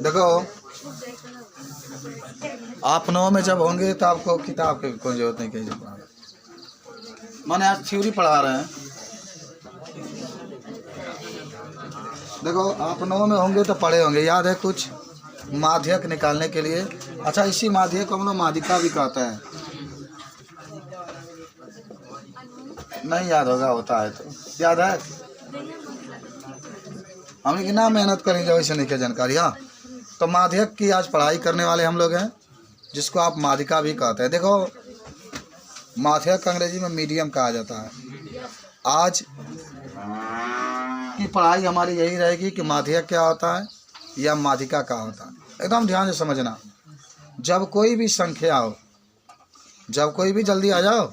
देखो आप 9 में जब होंगे तो आपको किताब की कोई जरूरत नहीं कहीं पढ़ाने। मैंने आज थ्योरी पढ़ा रहे हैं। देखो आप 9 में होंगे तो पढ़े होंगे, याद है कुछ माध्यक निकालने के लिए। अच्छा, इसी माध्यक को हम लोग माध्यिका भी कहते हैं। नहीं याद होगा, होता है तो याद है। हमने कितना मेहनत करेंगे वैसे नहीं क्या जानकारी। हाँ, तो माध्यक की आज पढ़ाई करने वाले हम लोग हैं, जिसको आप माध्यिका भी कहते हैं। देखो माध्यक अंग्रेजी में मीडियम कहा जाता है। आज की पढ़ाई हमारी यही रहेगी कि माध्यक क्या होता है या माध्यिका क्या होता है। एकदम ध्यान से समझना। जब कोई भी संख्या हो, जब कोई भी, जल्दी आ जाओ,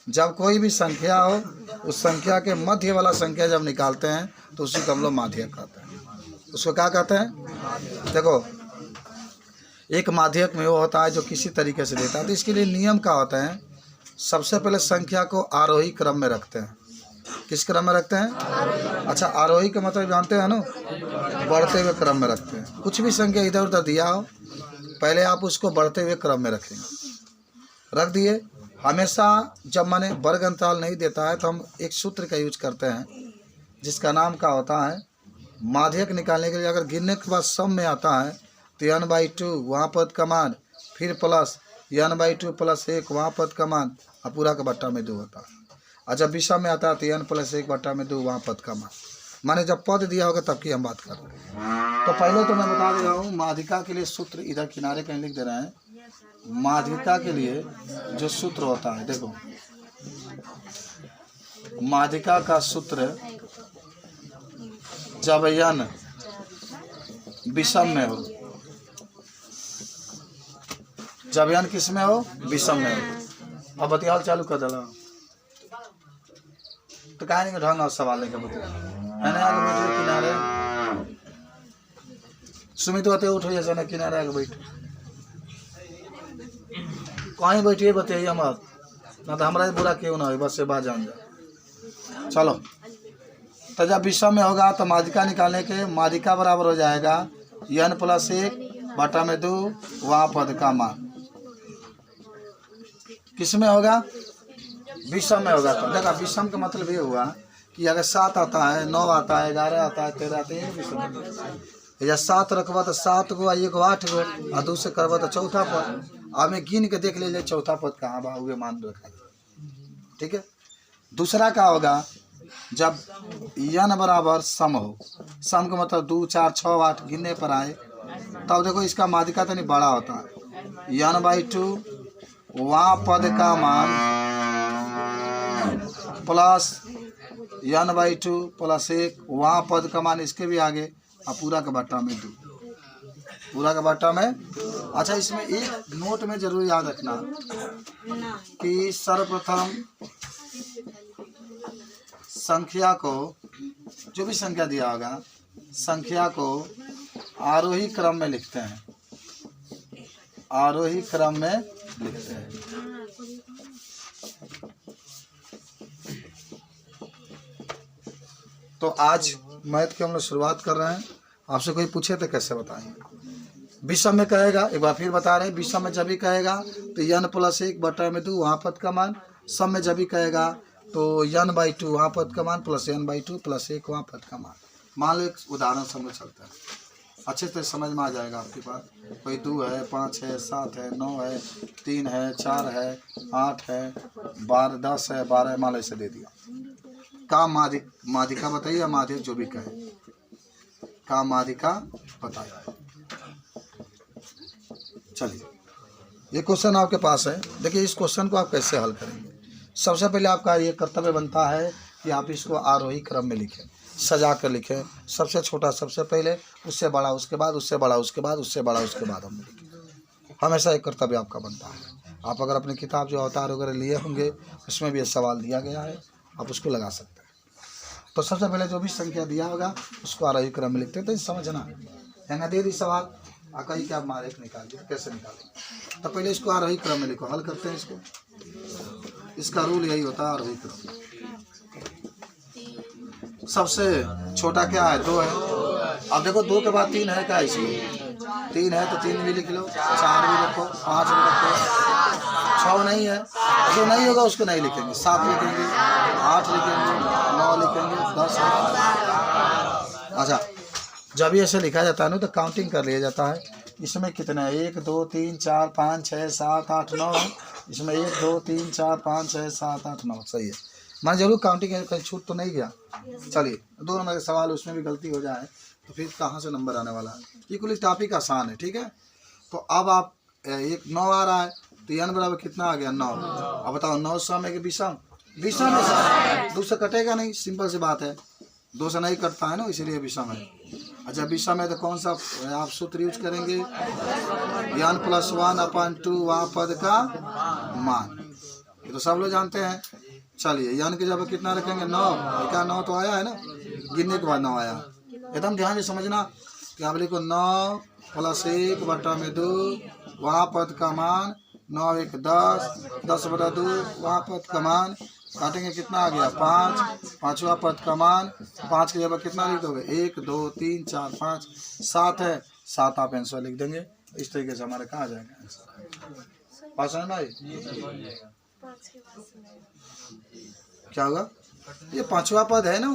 जब कोई भी संख्या हो, उस संख्या के मध्य वाला संख्या जब निकालते हैं तो उसी को हम लोग माध्यक कहते हैं। उसको क्या कहते हैं? देखो एक माध्यक में वो होता है जो किसी तरीके से देता है। तो इसके लिए नियम क्या होता है? सबसे पहले संख्या को आरोही क्रम में रखते हैं। किस क्रम में रखते हैं? अच्छा, आरोही का मतलब जानते हैं ना, बढ़ते हुए क्रम में रखते हैं। कुछ भी संख्या इधर उधर दिया हो, पहले आप उसको बढ़ते हुए क्रम में रखेंगे। रख दिए। हमेशा जब मैंने वर्ग अंतराल नहीं देता है तो हम एक सूत्र का यूज करते हैं, जिसका नाम क्या होता है, माध्यक निकालने के लिए अगर गिनने के बाद सम में आता है तो n/2 वहाँ पद का मान, फिर प्लस n/2 + 1 वहाँ पद का मान, और पूरा का बट्टा में 2 होता है। और जब विषम में आता है तो n + 1 बट्टा में 2 वहाँ पद का मान। माने जब पद दिया होगा तब की हम बात कर रहे हैं। तो पहले तो मैं बता दे रहा हूँ माध्यिका के लिए सूत्र इधर किनारे कहीं लिख दे रहे हैं। माध्यिका के लिए जो सूत्र होता है, देखो माध्यिका का सूत्र जब n विषम में हो, जब n किस में हो? विषम में हो। अब बतियाल चालू कर दिला तो कहा नहीं ढंग और सवाल लेकर बतिया है ना। आगे बैठे किनारे, सुमित होते उठो जैसे ना, किनारे आगे बैठो, कहीं बैठिए बताइए हम आप, ना तो हमारा बुरा क्यों ना हो, बस से बात जान जा। चलो, तो जब विषम में होगा तो माध्यिका निकालने के, माध्यिका बराबर हो जाएगा n + 1 बटा में 2 वहाँ पद का मान। किस में होगा? विषम में होगा। तो देखा, विषम का मतलब ये हुआ कि अगर 7 आता है, 9 आता है, 11 आता है, 13 आता है, विषम। या 7 रखबा तो 7 गो, 1 8 गो, और 2 से करबा तो चौथा पद। हमें गिन के देख लीजिए चौथा पद कहाँ बा, हुए मान रखा है। ठीक है। दूसरा क्या होगा? जब n बराबर सम हो, सम का मतलब 2 4 6 8 गिनने पर आए, तब देखो इसका माध्यिका तो नहीं बड़ा होता है। n/2 वहाँ पद का मान प्लस n/2 + 1 वहाँ पद का मान, इसके भी आगे, और पूरा का बट्टा में 2, पूरा का बट्टा में। अच्छा, इसमें एक नोट में जरूर याद रखना कि सर्वप्रथम संख्या को, जो भी संख्या दिया होगा, संख्या को आरोही क्रम में लिखते हैं, आरोही क्रम में लिखते हैं। तो आज मैथ की हम लोग शुरुआत कर रहे हैं। आपसे कोई पूछे तो कैसे बताएंगे? विषम में कहेगा, एक बार फिर बता रहे हैं, विषम में जब भी कहेगा तो n + 1 बटा में 2 वहाँ पद का मान। सम में जब भी कहेगा तो n/2 वहाँ पद का मान प्लस n/2 + 1 वहाँ पद का मान। मान लो एक उदाहरण समझ चलता है, अच्छे से समझ में आ जाएगा आपके पास। कोई 2 है, 5 है, 7 है, 9 है, 3 है, 4 है, 8 है, 12 10 है, 12 मान ऐसे दे दिया। का माध्यिका बताइए, या माध्यक जो भी कहे, का माध्यिका बताइए। चलिए, ये क्वेश्चन आपके पास है। देखिए इस क्वेश्चन को आप कैसे हल करेंगे। सबसे पहले आपका ये कर्तव्य बनता है कि आप इसको आरोही क्रम में लिखें, सजा कर लिखें। सबसे छोटा सबसे पहले, उससे बड़ा उसके बाद, उससे बड़ा उसके बाद, उससे बड़ा उसके बाद हम लिखें। हमेशा एक कर्तव्य आपका बनता है। आप अगर अपनी किताब जो अवतार वगैरह लिए होंगे उसमें भी ये सवाल दिया गया है, आप उसको लगा सकते हैं। तो सबसे पहले जो भी संख्या दिया होगा उसको आरोही क्रम में लिखते हैं। तो समझना है ना, दे दी सवाल कहीं क्या मारे निकालिए, कैसे निकालें? तो पहले इसको आरोही क्रम में लिखो, हल करते हैं इसको। इसका रूल यही होता है, आरोही क्रम। सबसे छोटा क्या है? 2 है। अब देखो 2 के बाद 3 है क्या इसमें? 3 है तो 3 भी लिख लो, 4 भी रखो, 5 भी रखो, 6 नहीं है, जो नहीं होगा उसको नहीं लिखेंगे, 7 लिखेंगे, 8 लिखेंगे, 9 लिखेंगे, 10। अच्छा, जब ये ऐसे लिखा जाता है ना तो काउंटिंग कर लिया जाता है। इसमें कितने हैं? 1 2 3 4 5 6 7 8 9 है। इसमें 1 2 3 4 5 6 7 8 9 सही है। मैं जरूर काउंटिंग कहीं छूट तो नहीं गया। चलिए 2 नंबर का सवाल, उसमें भी गलती हो जाए तो फिर कहाँ से नंबर आने वाला है। ये कुल टॉपिक आसान है, ठीक है। तो अब आप एक 9 आ रहा है तो n बराबर कितना आ गया? 9। अब बताओ 9 सम है कि विषम? विषम है, 2 से कटेगा नहीं, सिंपल सी बात है, 2 से नहीं कटता है ना, इसीलिए विषम है। अच्छा, विषम है तो कौन सा आप सूत्र यूज करेंगे? n + 1/2 वहाँ पद का मान, ये तो सब लोग जानते हैं। चलिए n की जगह कितना रखेंगे? 9। क्या 9 तो आया है ना, गिनने के बाद 9 आया। एकदम ध्यान से समझना कि आप लिखो 9 + 1/2 वहाँ पद का मान, 9 1 10, 10/2 वहाँ पद का मान, काटेंगे कितना आ गया? 5, 5वां पद का मान, 5 की जगह कितना लिख दोगे? 1 2 3 4 5, 7 है, 7 आप आंसर लिख देंगे। इस तरीके से हमारा कहाँ जाएगा आंसर? पास है भाई? क्या होगा? ये 5वां पद है ना,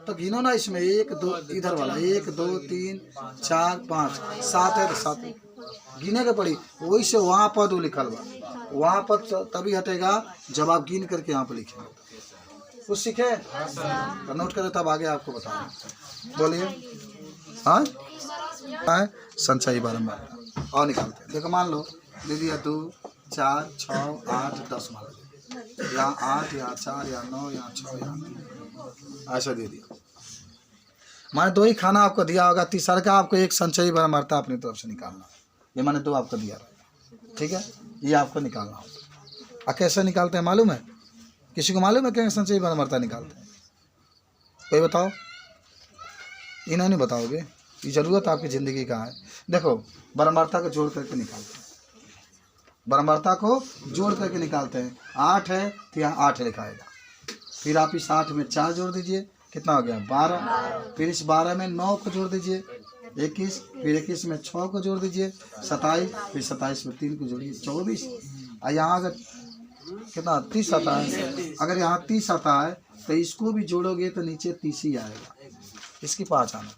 तो गिनो ना इसमें 1 2, इधर वाला 1 2 3 4 5, 7 है तो 7 गिने के पड़ी, वही से वहाँ पद वो लिखल बा। वहाँ पद तभी हटेगा जब आप गिन करके यहाँ पर लिखें। कुछ सीखे तो नोट करें, तब आगे आपको बताएं। बोलिए। हाँ, संचयी बारंबार और निकालते हैं। देखो मान लो दे दिया 2 4 6 8 10, मान लो यहाँ 8 यहाँ 4 यहाँ 9 यहाँ 6 यहाँ 3, ऐसा दे दिया। मैंने 2 ही खाना आपको दिया होगा, तीसरा का आपको एक संचयी बारंबारता अपनी तरफ से निकालना। ये मैंने 2 आपको दिया रहेगा, ठीक है, ये आपको निकालना होगा। कैसे निकालते हैं मालूम है? किसी को मालूम है क्या संचयी बारंबारता निकालते हैं? कोई बताओ। इन्होंने बताओगे, ये जरूरत आपकी ज़िंदगी का है। देखो बारंबारता को जोड़ करके निकालते हैं, बारंबारता को जोड़ करके निकालते हैं। 8 है तो यहाँ 8 लिखाएगा, फिर आप इस 8 में 4 जोड़ दीजिए, कितना हो गया? 12। फिर इस 12 में 9 को जोड़ दीजिए, 21। फिर 21 में 6 को जोड़ दीजिए, 27। फिर 27 में 3 को जोड़िए, 24। और यहाँ अगर कितना 30 आता है, अगर यहाँ 30 आता है तो इसको भी जोड़ोगे तो नीचे 30 ही आएगा। इसकी पहचान,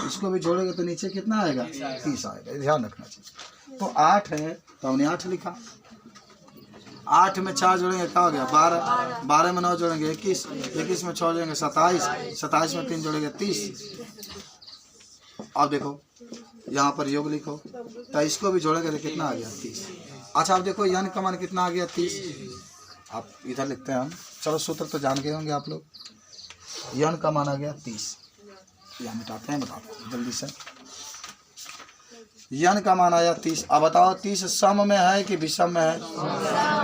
इसको भी जोड़ोगे तो नीचे कितना आएगा? 30 आएगा, ध्यान रखना चाहिए। तो 8 है तो हमने 8 लिखा, 8 में 4 जोड़ेंगे क्या हो गया? 12। 12 में 9 जोड़ेंगे 21, 21 में 6 जोड़ेंगे 27, 27 में 3 जोड़ेंगे 30। अब देखो यहाँ पर योग लिखो, तो इसको भी जोड़ेंगे तो कितना आ गया? 30। अच्छा, अब देखो n का मान कितना आ गया? 30। आप इधर लिखते हैं हम, चलो सूत्र तो जान गए होंगे आप लोग। n का मान आ गया 30, यहाँ मिटाते हैं, बताते हैं जल्दी से। n का मान आया 30। अब बताओ 30 सम में है कि विषम में है?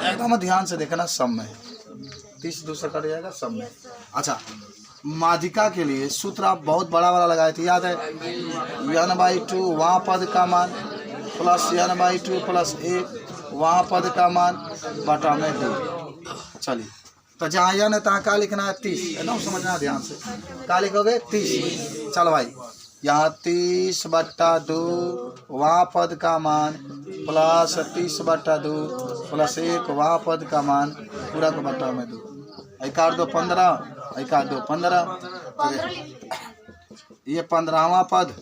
एकदम ध्यान से देखना, सम में है। 30 दूसरा कट जाएगा, सम में। अच्छा, माध्यिका के लिए सूत्र आप बहुत बड़ा वाला लगाए थे, याद है? n/2 वहाँ पद का मान प्लस n/2 प्लस 1 वहाँ पद का मान बटा में 2। चलिए, तो जहाँ n है तहाँ क्या लिखना है? 30। एकदम समझना ध्यान से, क्या लिखोगे? 30। चलो भाई, यहाँ 30/2 वहाँ पद का मान प्लस 30/2 प्लस 1 वहाँ पद का मान पूरा को बटा में 2। 1 2 15, 1 2 15, ये 15वां पद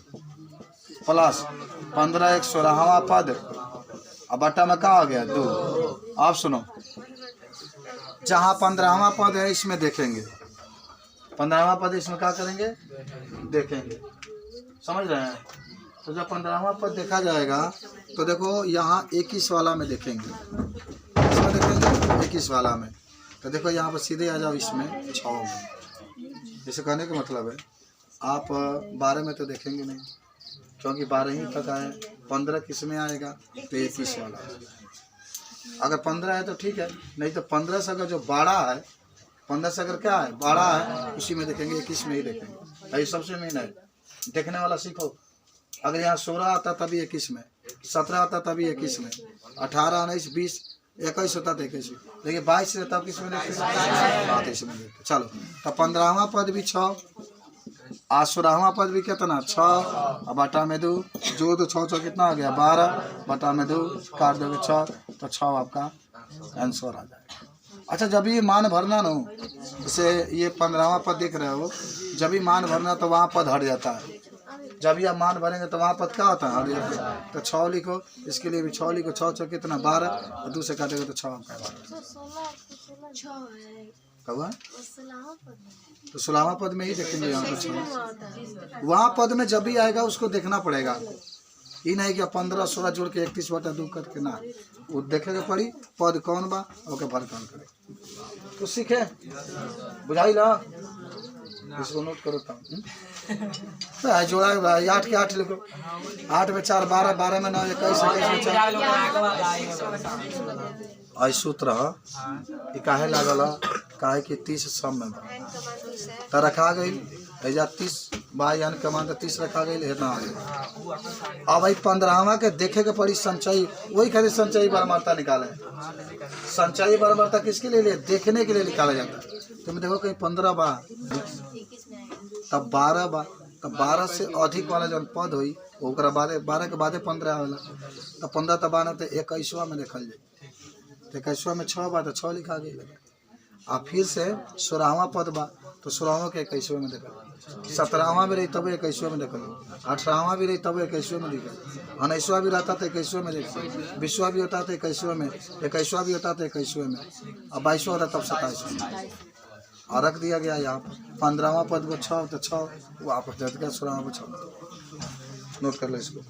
प्लस 15 1 16वां पद, अब बटा में क्या हो गया? 2। आप सुनो, जहाँ 15वां पद है इसमें देखेंगे, 15वां पद इसमें क्या करेंगे? देखेंगे, समझ रहे हैं? तो जब 15वां पद देखा जाएगा तो देखो यहाँ 21 वाला में देखेंगे, इसमें देखेंगे 21 वाला में, तो देखो यहाँ पर सीधे आ जाओ इसमें 6 में। इसे कहने का मतलब है आप 12 में तो देखेंगे नहीं, क्योंकि 12 ही तक आए। 15 किस में आएगा? तो 21 वाला। अगर 15 है तो ठीक है, नहीं तो 15 से अगर जो 12 है, 15 से अगर क्या है? 12 है, उसी में देखेंगे, 21 में ही देखेंगे। ये सबसे मेन है, देखने वाला सीखो। अगर यहाँ 16 आता तभी 21 में, 17 आता तभी 21 में, 18 19 20 21 होता तो 21 में, देखिए 22 रहता किस में देखते? 22 में देखते। चलो, तो 15वां पद भी 6, आज 16वां पद भी कितना 6 और बटा में 2 जो तो 6 6 कितना आ गया 12 बटा में 2 काट दोगे 6 तो 6 आपका आंसर आ जाएगा। अच्छा जब ये मान भरना ना हो, जैसे ये 15वां पद देख रहे हो, जब भी मान भरना तो वहाँ पद हट जाता है। जब ये मान भरेंगे तो वहाँ पद क्या होता है हट जाता है। तो 6 लिखो, इसके लिए भी 6 लिखो। 6 6 कितना 12 और 2 से काटेगा तो 6 आपका 12 तो 16वां पद में ही देखेंगे यहाँ पर। वहाँ पद में जब भी आएगा उसको देखना पड़ेगा आपको, ये नहीं कि 15 16 जोड़ के 31 बटा 2 करके ना, वो देखेगा पड़ी पद कौन बा ओके भर कौन करे तो सीखे बुझाई ला। इसको नोट करो तो जोड़ा 8 के 8 लिखो, 8 में 4 12 12 में 9 21 21 आई सूत्र ये काहे लागल काहे कि 30 सम में तो रखा गई ऐजा 30 बाई यानी कमान 30 रखा गई है ना। अब भाई 15वां के देखे के पड़ी संचयी, वही खाली संचयी बराबरता निकाले। संचयी बराबरता किसके लिए देखने के लिए निकाला जाता है। तुम देखो कहीं 15 बा तब 12 बा, तब 12 से अधिक वाला जब पद हुई ओकरा बादे 12 के बादे 15 आवेला, तब 15 तब आना तो 21वां में देखल जाए। तो 21वां में 6 बा तो 6 लिखा गई। आ फिर से 16वां पद बा तो 16वां के 21वें में देखल, 17वां भी रही तब 21वें में देखल, 18वां भी रही तब 21वें में देखल, 19वां भी रहता तो 21वें में देखल, 20वां भी होता तो 21वें में, 21वां भी होता तो 21वें में, और 22वां होता तब 27वें में। और रख दिया गया यहाँ पर 15वां पद को 6 तो 6 वापस दे दिया 16वां को 6। नोट कर लो इसको।